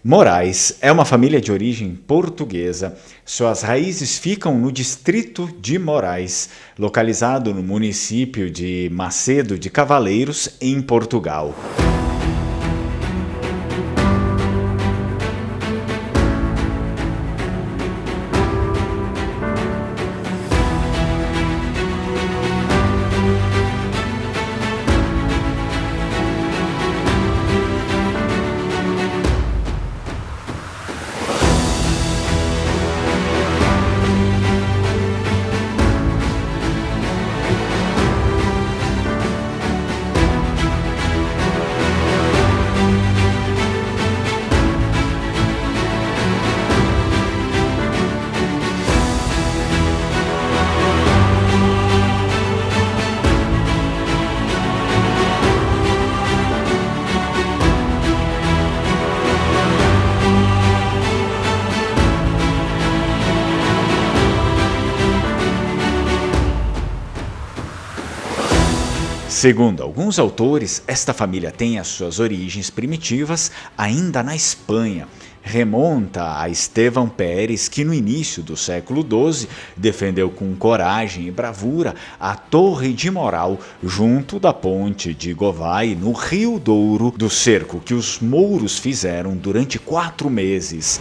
Moraes é uma família de origem portuguesa. Suas raízes ficam no distrito de Moraes, localizado no município de Macedo de Cavaleiros, em Portugal. Segundo alguns autores, esta família tem as suas origens primitivas ainda na Espanha. Remonta a Estevão Pérez, que no início do século XII defendeu com coragem e bravura a Torre de Moral, junto da ponte de Govai, no Rio Douro, do cerco que os mouros fizeram durante 4 meses.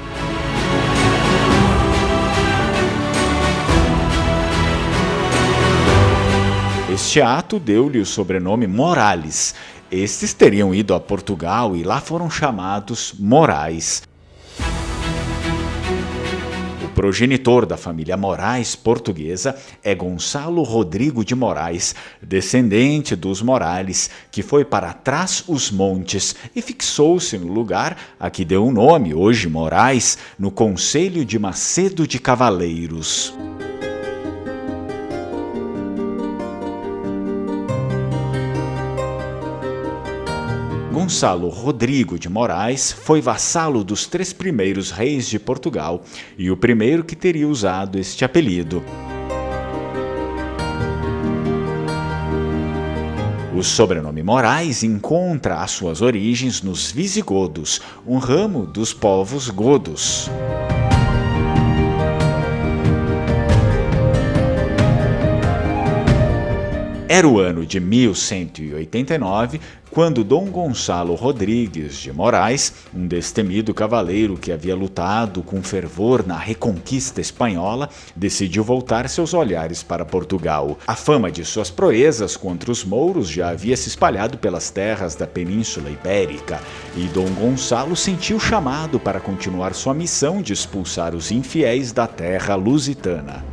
Este ato deu-lhe o sobrenome Morales. Estes teriam ido a Portugal e lá foram chamados Morais. O progenitor da família Moraes portuguesa é Gonçalo Rodrigo de Moraes, descendente dos Morales, que foi para Trás-os-Montes e fixou-se no lugar a que deu o nome, hoje Moraes, no concelho de Macedo de Cavaleiros. Gonçalo Rodrigo de Moraes foi vassalo dos 3 primeiros reis de Portugal e o primeiro que teria usado este apelido. O sobrenome Moraes encontra as suas origens nos visigodos, um ramo dos povos godos. Era o ano de 1189, quando Dom Gonçalo Rodrigues de Moraes, um destemido cavaleiro que havia lutado com fervor na Reconquista Espanhola, decidiu voltar seus olhares para Portugal. A fama de suas proezas contra os mouros já havia se espalhado pelas terras da Península Ibérica, e Dom Gonçalo sentiu chamado para continuar sua missão de expulsar os infiéis da terra lusitana.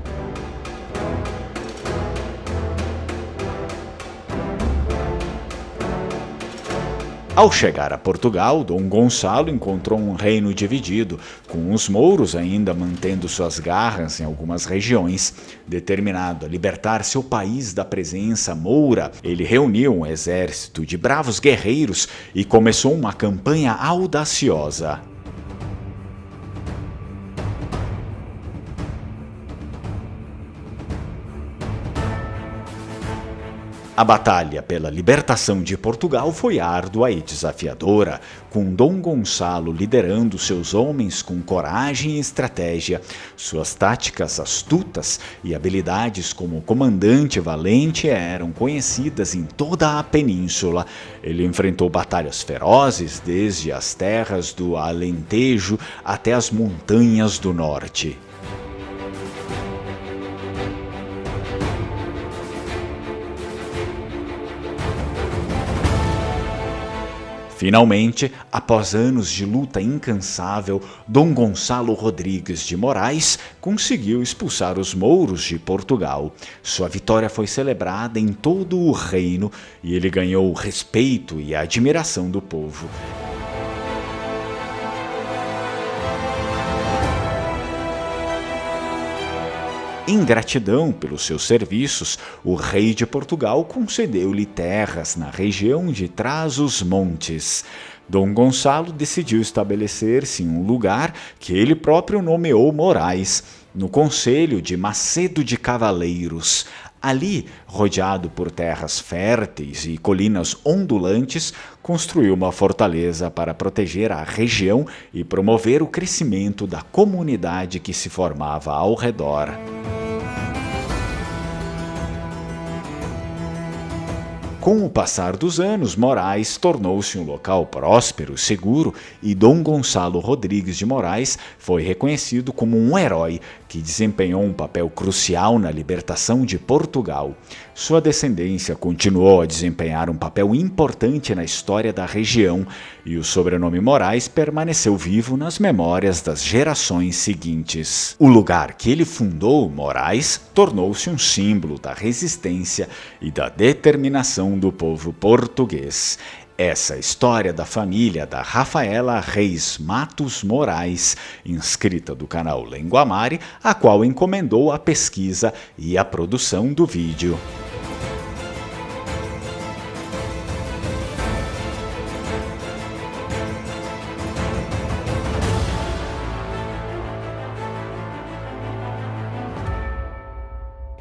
Ao chegar a Portugal, Dom Gonçalo encontrou um reino dividido, com os mouros ainda mantendo suas garras em algumas regiões. Determinado a libertar seu país da presença moura, ele reuniu um exército de bravos guerreiros e começou uma campanha audaciosa. A batalha pela libertação de Portugal foi árdua e desafiadora, com Dom Gonçalo liderando seus homens com coragem e estratégia. Suas táticas astutas e habilidades como comandante valente eram conhecidas em toda a península. Ele enfrentou batalhas ferozes desde as terras do Alentejo até as montanhas do norte. Finalmente, após anos de luta incansável, Dom Gonçalo Rodrigues de Moraes conseguiu expulsar os mouros de Portugal. Sua vitória foi celebrada em todo o reino e ele ganhou o respeito e a admiração do povo. Em gratidão pelos seus serviços, o rei de Portugal concedeu-lhe terras na região de Trás-os-Montes. Dom Gonçalo decidiu estabelecer-se em um lugar que ele próprio nomeou Moraes, no concelho de Macedo de Cavaleiros. Ali, rodeado por terras férteis e colinas ondulantes, construiu uma fortaleza para proteger a região e promover o crescimento da comunidade que se formava ao redor. Com o passar dos anos, Moraes tornou-se um local próspero, seguro, e Dom Gonçalo Rodrigues de Moraes foi reconhecido como um herói que desempenhou um papel crucial na libertação de Portugal. Sua descendência continuou a desempenhar um papel importante na história da região e o sobrenome Moraes permaneceu vivo nas memórias das gerações seguintes. O lugar que ele fundou, Moraes, tornou-se um símbolo da resistência e da determinação do povo português. Essa história da família da Rafaela Reis Matos Moraes, inscrita do canal Lenguamare, a qual encomendou a pesquisa e a produção do vídeo.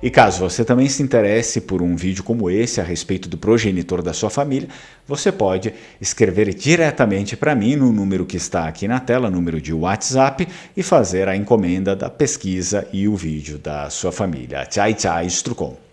E caso você também se interesse por um vídeo como esse a respeito do progenitor da sua família, você pode escrever diretamente para mim no número que está aqui na tela, número de WhatsApp, e fazer a encomenda da pesquisa e o vídeo da sua família. Tchai, tchai, Strucon.